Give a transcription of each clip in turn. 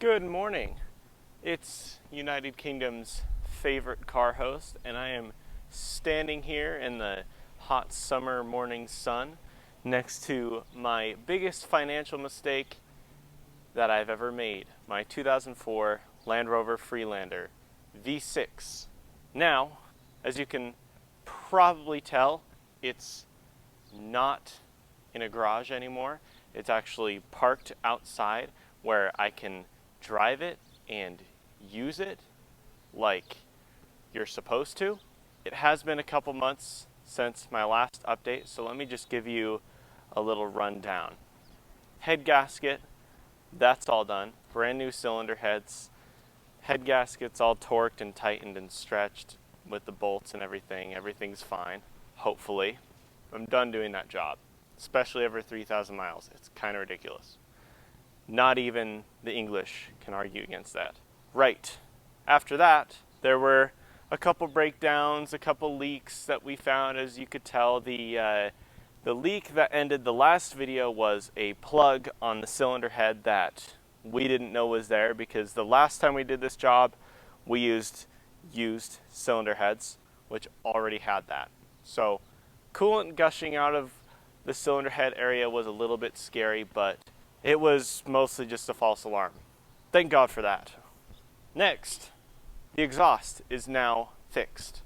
Good morning. It's United Kingdom's favorite car host, and I am standing here in the hot summer morning sun next to my biggest financial mistake that I've ever made, my 2004 Land Rover Freelander V6. Now, as you can probably tell, it's not in a garage anymore. It's actually parked outside where I can drive it and use it like you're supposed to. It has been a couple months since my last update, so let me just give you a little rundown. Head gasket, that's all done. Brand new cylinder heads. Head gasket's all torqued and tightened and stretched with the bolts and everything. Everything's fine, hopefully. I'm done doing that job, especially over 3,000 miles. It's kind of ridiculous. Not even the English can argue against that. Right. After that, there were a couple breakdowns, a couple leaks that we found. As you could tell, the leak that ended the last video was a plug on the cylinder head that we didn't know was there, because the last time we did this job, we used cylinder heads, which already had that. So coolant gushing out of the cylinder head area was a little bit scary, but it was mostly just a false alarm. Thank God for that. Next, the exhaust is now fixed.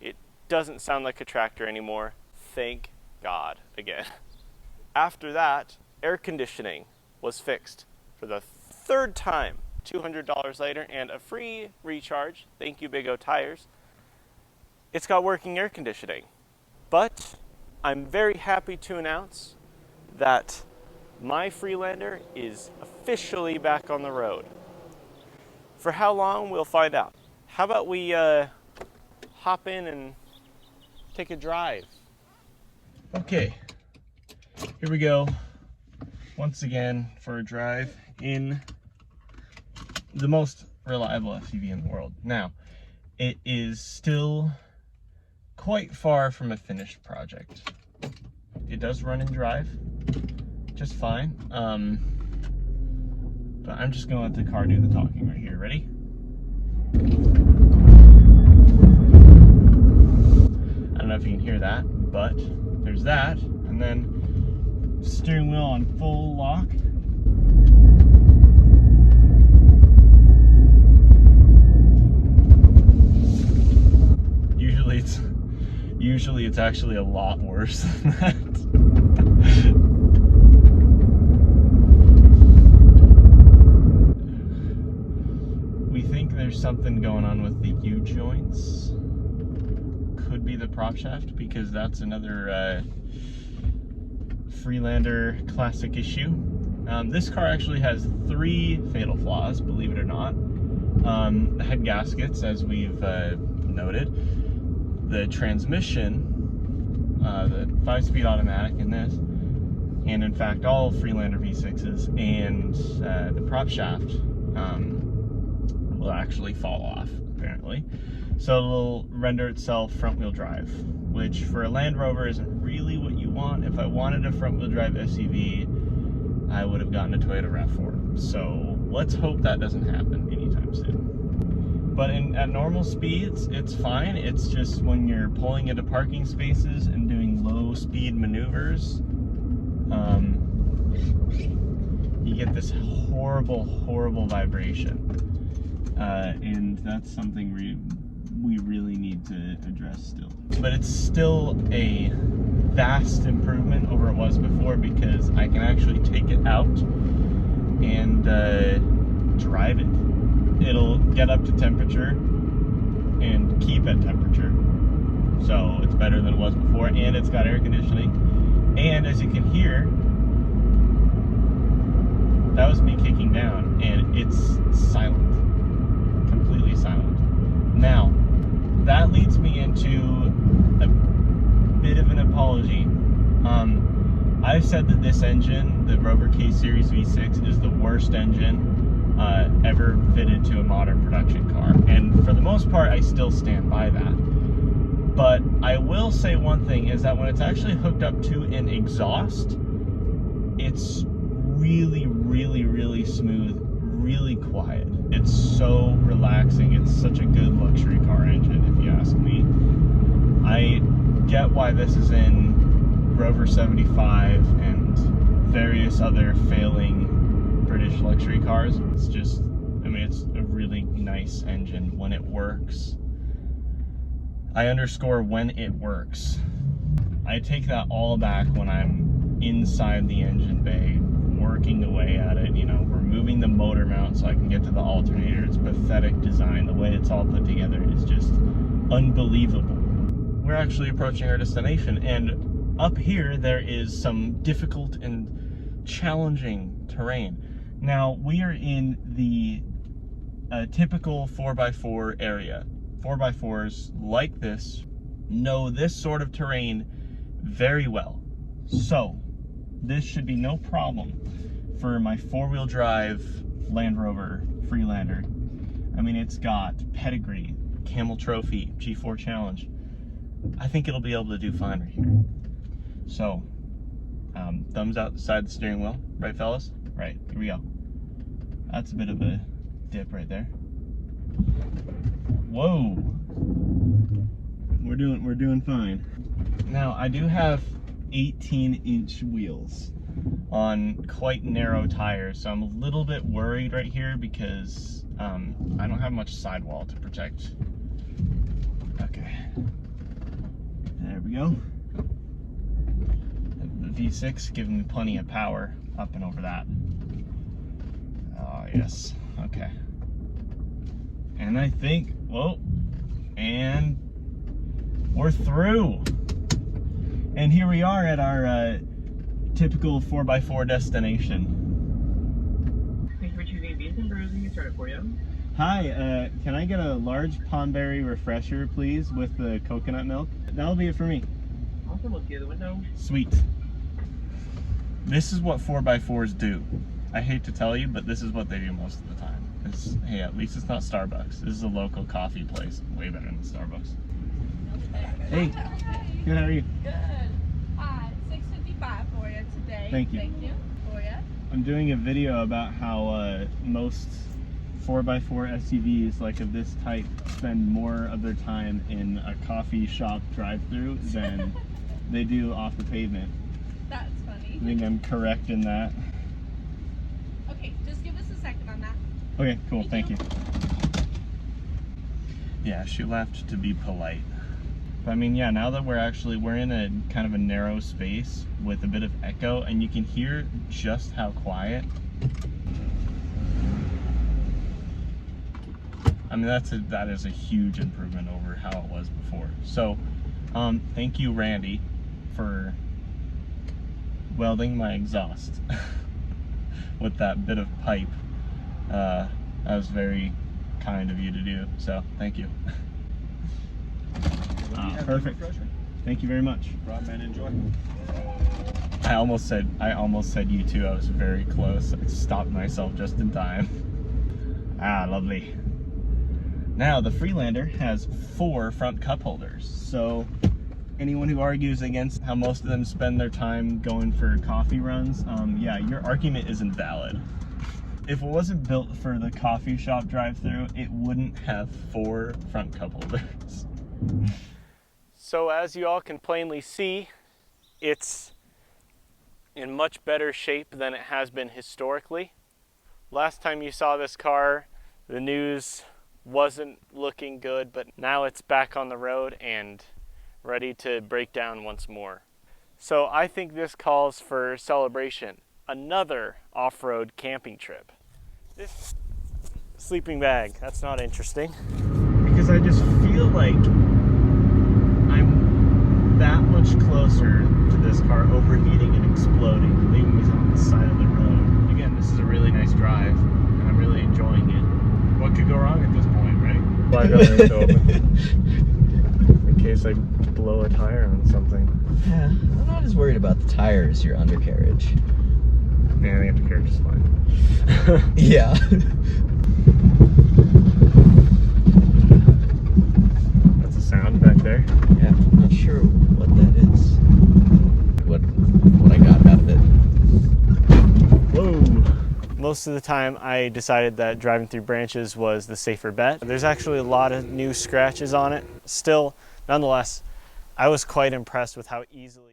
It doesn't sound like a tractor anymore. Thank God again. After that, air conditioning was fixed for the third time, $200 later, and a free recharge. Thank you, Big O Tires. It's got working air conditioning. But I'm very happy to announce that my Freelander is officially back on the road. For how long, we'll find out. How about we hop in and take a drive? Okay, here we go. Once again for a drive in the most reliable SUV in the world. Now, it is still quite far from a finished project. It does run and drive just fine, but I'm just gonna let the car do the talking right here. Ready? I don't know if you can hear that, but there's that, and then steering wheel on full lock. Usually it's actually a lot worse than that. We think there's something going on with the U-joints. Could be the prop shaft, because that's another Freelander classic issue. This car actually has 3 fatal flaws, believe it or not. The head gaskets, as we've noted. The transmission, the 5-speed automatic in this, and in fact all Freelander V6s, and the prop shaft will actually fall off, apparently. So it'll render itself front-wheel drive, which for a Land Rover isn't really what you want. If I wanted a front-wheel drive SUV, I would have gotten a Toyota RAV4. So let's hope that doesn't happen anytime soon. But at normal speeds, it's fine. It's just when you're pulling into parking spaces and doing low speed maneuvers, you get this horrible, horrible vibration. And that's something we really need to address still. But it's still a vast improvement over what it was before, because I can actually take it out and drive it. It'll get up to temperature and keep at temperature, so it's better than it was before, and it's got air conditioning. And as you can hear, that was me kicking down, and it's silent, completely silent. Now, that leads me into a bit of an apology. I've said that this engine, the Rover K Series V6, is the worst engine ever fitted to a modern production car, and for the most part I still stand by that. But I will say one thing, is that when it's actually hooked up to an exhaust, it's really, really, really smooth, really quiet. so relaxing. It's such a good luxury car engine, if you ask me. I get why this is in Rover 75 and various other failing British luxury cars. It's just, I mean, it's a really nice engine when it works. I underscore when it works. I take that all back when I'm inside the engine bay, working away at it, you know, removing the motor mount so I can get to the alternator. It's pathetic design. The way it's all put together is just unbelievable. We're actually approaching our destination, and up here there is some difficult and challenging terrain. Now, we are in the typical 4x4 area. 4x4s like this know this sort of terrain very well. So, this should be no problem for my four-wheel drive Land Rover Freelander. I mean, it's got pedigree, Camel Trophy, G4 Challenge. I think it'll be able to do fine right here. So, thumbs outside the steering wheel, right fellas? Right, here we go. That's a bit of a dip right there. Whoa! We're doing fine. Now, I do have 18-inch wheels on quite narrow tires, so I'm a little bit worried right here because I don't have much sidewall to protect. Okay. There we go. The V6 giving me plenty of power up and over that. Oh, yes. Okay. And I think, whoa, and we're through. And here we are at our typical 4x4 destination. Thank you for choosing Beans and Brews. We can start it for you. Hi, can I get a large Pondberry refresher, please, with the coconut milk? That'll be it for me. Awesome, look through the window. Sweet. This is what 4x4s do. I hate to tell you, but this is what they do most of the time. It's, hey, at least it's not Starbucks. This is a local coffee place. Way better than Starbucks. Hey, good, how are you? Good. $6.55 for you today. Thank you. Thank you for you. I'm doing a video about how most 4x4 SUVs like of this type spend more of their time in a coffee shop drive-through than they do off the pavement. That's funny. I think I'm correct in that. Okay, just give us a second on that. Okay, cool, thank you. Yeah, she left to be polite. But I mean, yeah, now that we're in a kind of a narrow space with a bit of echo, and you can hear just how quiet. I mean, that is a huge improvement over how it was before. So, thank you, Randy, for welding my exhaust with that bit of pipe. That was very kind of you to do, so thank you. Perfect. Thank you very much. Rob, man, enjoy. I almost said you too. I was very close. I stopped myself just in time. Ah, lovely. Now the Freelander has 4 front cup holders. So anyone who argues against how most of them spend their time going for coffee runs, yeah, your argument is invalid. If it wasn't built for the coffee shop drive-through, it wouldn't have 4 front cup holders. So as you all can plainly see, it's in much better shape than it has been historically. Last time you saw this car, the news wasn't looking good, but now it's back on the road and ready to break down once more. So I think this calls for celebration. Another off-road camping trip. This sleeping bag, that's not interesting. Because I just feel like I'm that much closer to this car overheating and exploding, leaving me on the side of the road. Again, this is a really nice drive, and I'm really enjoying it. What could go wrong at this point, right? Well, I got the window open. In case I blow a tire on something. Yeah, I'm not as worried about the tires as your undercarriage. Yeah, the undercarriage is fine. Yeah. That's a sound back there. Yeah, I'm not sure what that is. What I got out of it. Whoa! Most of the time I decided that driving through branches was the safer bet. There's actually a lot of new scratches on it. Still, nonetheless, I was quite impressed with how easily